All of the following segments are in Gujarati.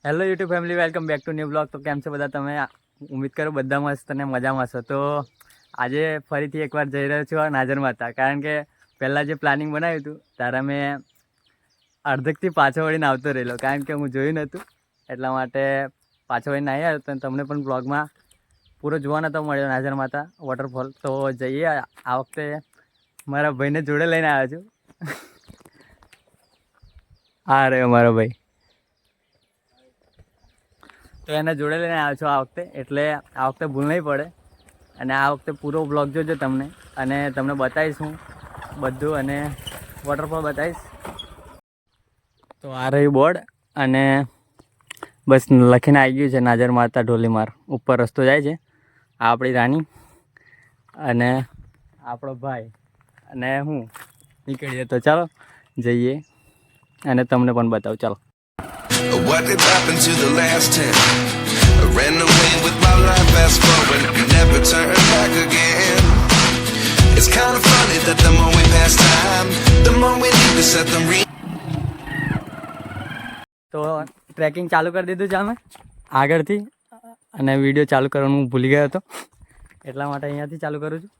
Hello YouTube family, welcome back to new blog. તો કેમ છો બધા તમે? ઉમ્મીદ કરું બધા મસ્ત અને મજામાં છો. તો આજે ફરીથી એકવાર જઈ રહ્યો છું નાઝર માતા, કારણ કે પહેલાં જે પ્લાનિંગ બનાવ્યું હતું ત્યારે મેં અડધેકથી પાછો વળીને આવતો રહેલો, કારણ કે હું જોયું નહોતું. એટલા માટે પાછો વળીને આવી આવ્યો. તો તમને પણ બ્લોગમાં પૂરો જોવા નહોતો મળ્યો નાઝર માતા વોટરફોલ. તો જઈએ. આ વખતે મારા ભાઈને જોડે લઈને આવ્યો છું. આ રહ્યો મારો ભાઈ. તો એને જોડે લઈને આવ્યો છું આ વખતે, એટલે આ વખતે ભૂલ નહીં પડે. અને આ વખતે પૂરો બ્લોગ જોજો તમને, અને તમને બતાવીશ હું બધું, અને વોટરફોલ બતાવીશ. તો આ રહ્યું બોર્ડ, અને બસ લખીને આવી ગયું છે નાઝર માતા ઢોલીમાર. ઉપર રસ્તો જાય છે. આ આપણી રાની અને આપણો ભાઈ અને હું નીકળીએ. તો ચાલો જઈએ અને તમને પણ બતાવું. ચાલો. What did happen to the last 10? I ran away with my life, fast forward, never turn back again. It's kind of funny that the more we pass time, the more we need to set them તો ટ્રેકિંગ ચાલુ કરી દીધું છે અમે આગળથી, અને વિડીયો ચાલુ કરવાનું હું ભૂલી ગયો હતો, એટલા માટે અહીંયાથી ચાલુ કરું છું.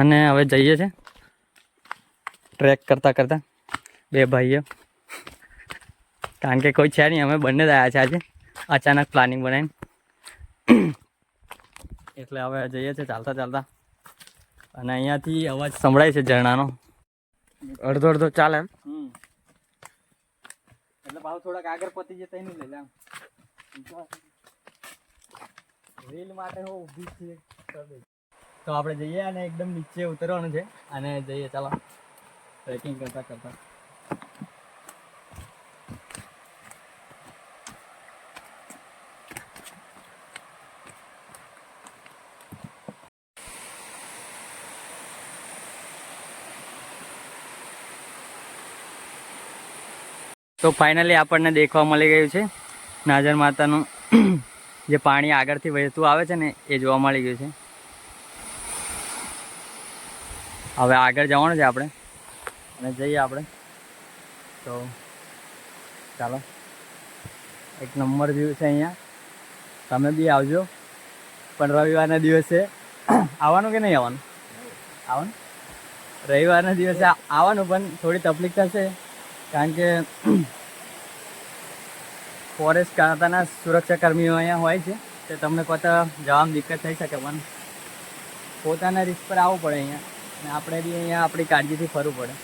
અને હવે જઈએ છીએ ટ્રેક કરતાં કરતાં બે ભાઈઓ, કારણ કે કોઈ છે નહીં, અમે બંને જ આવ્યા છે આજે અચાનક પ્લાનિંગ બનાવીને. એટલે હવે જઈએ છીએ ચાલતા ચાલતા, અને અહીંયાથી અવાજ સંભળાય છે ઝરણાનો. અડધો અડધો ચાલે એમ. એટલે ભાવ થોડાક આગળ પતી જતા એનું લઈ લે. રીલ માટે હું ઊભી છે. તો આપણે જઈએ અને એકદમ નીચે ઉતરવાનું છે, અને જઈએ ચાલો ટ્રેકિંગ કરતા કરતા. તો ફાઇનલી આપણને દેખવા મળી ગયું છે નાઝર માતાનું જે પાણી આગળથી વહેતું આવે છે ને, એ જોવા મળી ગયું છે. હવે આગળ જવાનું છે આપણે, અને જઈએ આપણે. તો ચાલો, એક નંબર વ્યૂ છે અહીંયા. તમે બી આવજો, પણ રવિવારના દિવસે આવવાનું કે નહીં આવવાનું? આવવાનું. રવિવારના દિવસે આવવાનું, પણ થોડી તકલીફ થશે, કારણ કે ફોરેસ્ટ ખાતાના સુરક્ષા કર્મીઓ અહીંયા હોય છે, તે તમને પોતા જવામાં દિક્કત થઈ શકે, પણ પોતાના રિસ્ક પર આવવું પડે અહીંયા, અને આપણે બી અહીંયા આપણી કાળજીથી ફરવું પડે.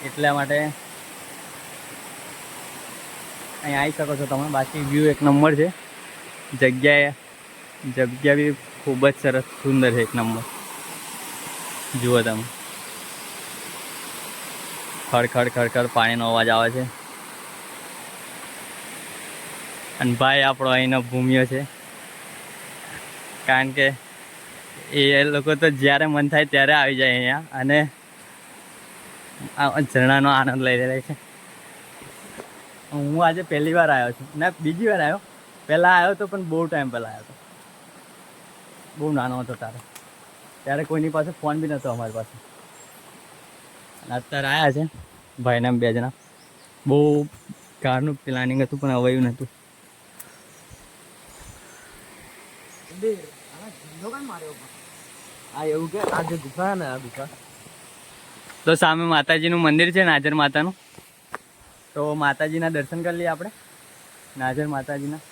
એટલા માટે અહીંયા આવી શકો છો તમે. બાકી વ્યૂ એક નંબર છે. જગ્યા બી ખૂબ જ સરસ, સુંદર છે, એક નંબર. જુઓ તમે, ખડખડ ખડખડ પાણીનો અવાજ આવે છે. અને ભાઈ આપણો અહીંનો ભૂમિયો છે, કારણ કે એ લોકો તો જ્યારે મન થાય ત્યારે આવી જાય અહીંયા, અને આ ઝરણાનો આનંદ લઈ રહ્યા છે. હું આજે પહેલી વાર આવ્યો છું, ના બીજી વાર આવ્યો. પહેલાં આવ્યો હતો, પણ બહુ ટાઈમ પહેલાં આવ્યો હતો, બહુ નાનો હતો ત્યારે કોઈની પાસે ફોન બી નહોતો અમારી પાસે. અત્યારે આવ્યા છે ભાઈના બે જણા. બહુ કારનું પ્લાનિંગ હતું, પણ અવાયું નહોતું. આ એવું કે આ જે ગુફા ને, આ ગુફા તો સામે માતાજીનું મંદિર છે, નાઝર માતાનું. તો માતાજીના દર્શન કરી લઈએ આપણે, નાઝર માતાજીના,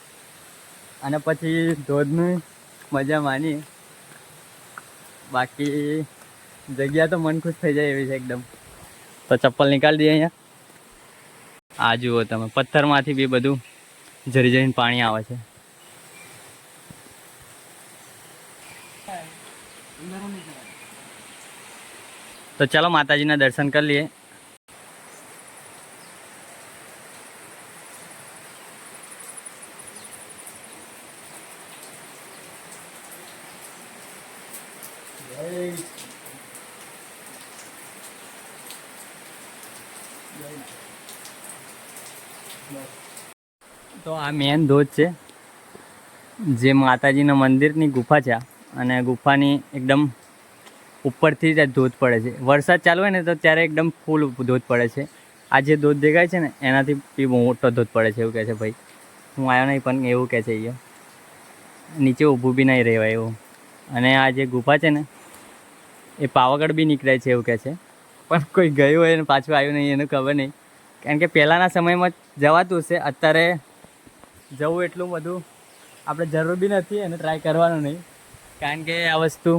અને પછી ધોધની મજા માણીએ. બાકી જગ્યા તો મન ખુશ થઈ જાય એવી છે એકદમ. તો ચપ્પલ નીકાળી દઈએ અહીંયા. આ જુઓ તમે, પથ્થરમાંથી બી બધું ઝરી ઝરીને પાણી આવે છે. તો ચાલો માતાજીના દર્શન કરી લઈએ. તો આ મેન ધોધ છે, જે માતાજીના મંદિરની ગુફા છે, અને ગુફાની એકદમ ઉપરથી જ ધોધ પડે છે. વરસાદ ચાલુ હોય ને તો ત્યારે એકદમ ફૂલ ધોધ પડે છે. આ જે ધોધ દેખાય છે ને એનાથી બી બહુ મોટો ધોધ પડે છે એવું કહે છે ભાઈ. હું આવ્યો નહીં પણ એવું કહે છે એ નીચે ઊભું બી નહીં રહેવાય એવું. અને આ જે ગુફા છે ને એ પાવાગઢ બી નીકળે છે એવું કહે છે, પણ કોઈ ગયું હોય ને પાછું આવ્યું નહીં એનું ખબર નહીં. કારણ કે પહેલાંના સમયમાં જવાતું હશે, અત્યારે જવું એટલું બધું આપણે જરૂર બી નથી અને ટ્રાય કરવાનું નહીં, કારણ કે આ વસ્તુ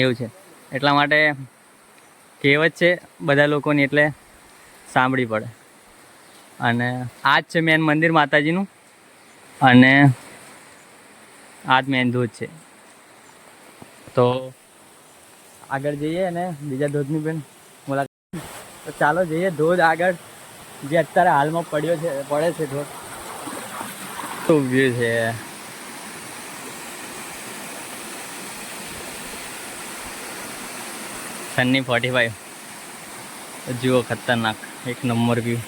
એવું છે. એટલા માટે કહેવત છે બધા લોકોની, એટલે સાંભળવી પડે. અને આ જ છે મેન મંદિર માતાજીનું, અને આ જ મેન ધોધ છે. તો આગળ જઈએ અને બીજા ધોધની પણ મુલાકાત. તો ચાલો જઈએ ધોધ આગળ, જે અત્યારે હાલમાં પડે છે ધોધ. તો વ્યૂ છે સન્ની 45. જુઓ ખતરનાક એક નંબર વ્યૂ.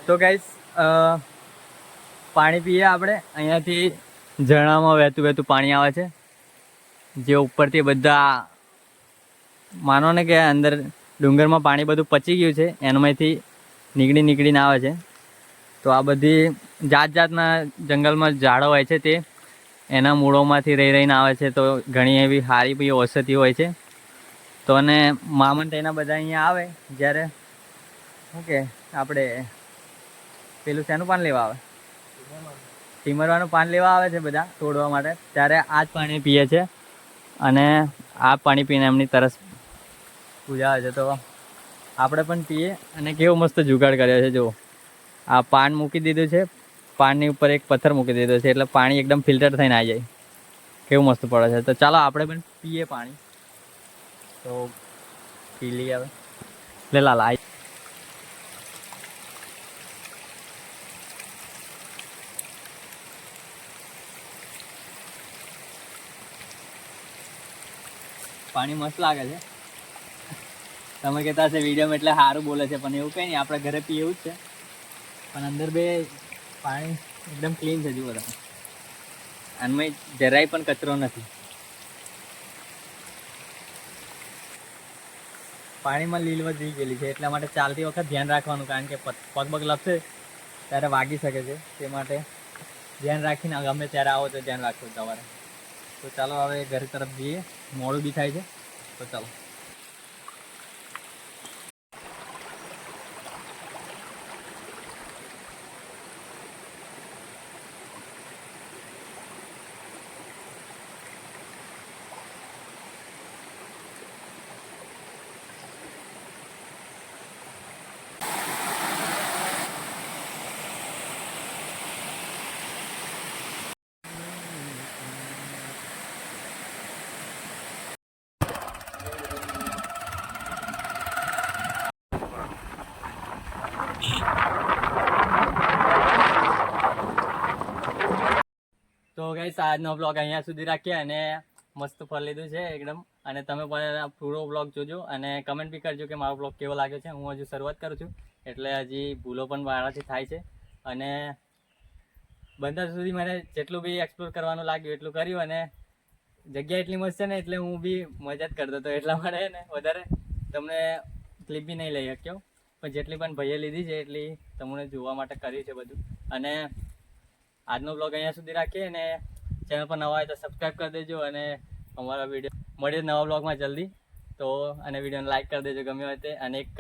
તો ગાઈસ પાણી પીએ આપણે. અહીંયાથી ઝરણામાં વહેતું પાણી આવે છે, જે ઉપરથી બધા માનો ને કે અંદર ડુંગરમાં પાણી બધું પચી ગયું છે, એનામાંથી નીકળીને આવે છે. તો આ બધી જાતના જંગલમાં ઝાડો હોય છે, તે એના મૂળોમાંથી રહીને આવે છે. તો ઘણી એવી સારી બી ઔષધિ હોય છે. તો અને મામન તેના બધા અહીંયા આવે જ્યારે શું કે આપણે પેલું શેનું પાન લેવા આવે, ટીમરવાનું પાન લેવા આવે છે બધા તોડવા માટે, ત્યારે આ જ પાણી પીએ છે. અને આ પાણી પીને એમની તરસ પૂજા છે. તો આપણે પણ પીએ. અને કેવો મસ્ત જુગાડ કર્યો છે જુઓ. આ પાન મૂકી દીધું છે, પાનની ઉપર એક પથ્થર મૂકી દીધો છે, એટલે પાણી એકદમ ફિલ્ટર થઈને આવી જાય. કેવું મસ્ત પડે છે. તો ચાલો આપણે પણ પીએ પાણી. તો પી લઈએ હવે. લે લાલા પાણી મસ્ત લાગે છે. તમે કહેતા હશે વિડીયોમાં એટલે સારું બોલે છે, પણ એવું કંઈ નહીં, આપણે ઘરે પીએ એવું જ છે. પણ અંદર બે પાણી એકદમ ક્લીન છે જુઓ તમે, આનમાં જરાય પણ કચરો નથી. પાણીમાં લીલવત રહી ગયેલી છે, એટલા માટે ચાલતી વખત ધ્યાન રાખવાનું, કારણ કે પગ લપસે ત્યારે વાગી શકે છે. તે માટે ધ્યાન રાખીને ગમે ત્યારે આવો તો ધ્યાન રાખવું તમારે. તો ચાલો હવે ઘર તરફ જઈએ, મોડું બી થાય છે. તો ચાલો. તો ગાઈસ આજનો બ્લોગ અહીંયા સુધી રાખીએ, અને મસ્ત ફર લીધું છે એકદમ. અને તમે પણ પૂરો બ્લોગ જોજો અને કમેન્ટ બી કરજો કે મારો બ્લોગ કેવો લાગ્યો છે. હું હજુ શરૂઆત કરું છું, એટલે હજી ભૂલો પણ મારાથી થાય છે. અને બંધા સુધી મને જેટલું બી એક્સપ્લોર કરવાનું લાગ્યું એટલું કર્યું. અને જગ્યા એટલી મસ્ત છે ને, એટલે હું બી મજા જ કરતો હતો. એટલા માટે ને વધારે તમને ક્લિપ બી નહીં લઈ શક્યો, પણ જેટલી પણ ભાઈએ લીધી છે એટલી તમને જોવા માટે કર્યું છે બધું. અને આજનો બ્લોગ અહીંયા સુધી રાખીએ, અને ચેનલ પર નવા હોય તો સબસ્ક્રાઈબ કરી દેજો. અને અમારા વિડીયો મળીએ નવા બ્લોગમાં જલ્દી. તો અને વિડીયોને લાઈક કરી દેજો ગમે હોય તે, અને એક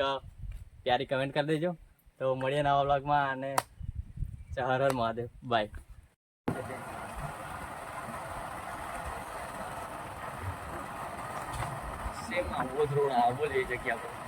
પ્યારી કમેન્ટ કરી દેજો. તો મળીએ નવા બ્લોગમાં. અને હર હર મહાદેવ, બાય. સેમ આવો જ રોડ આવો જ એ જગ્યા પર.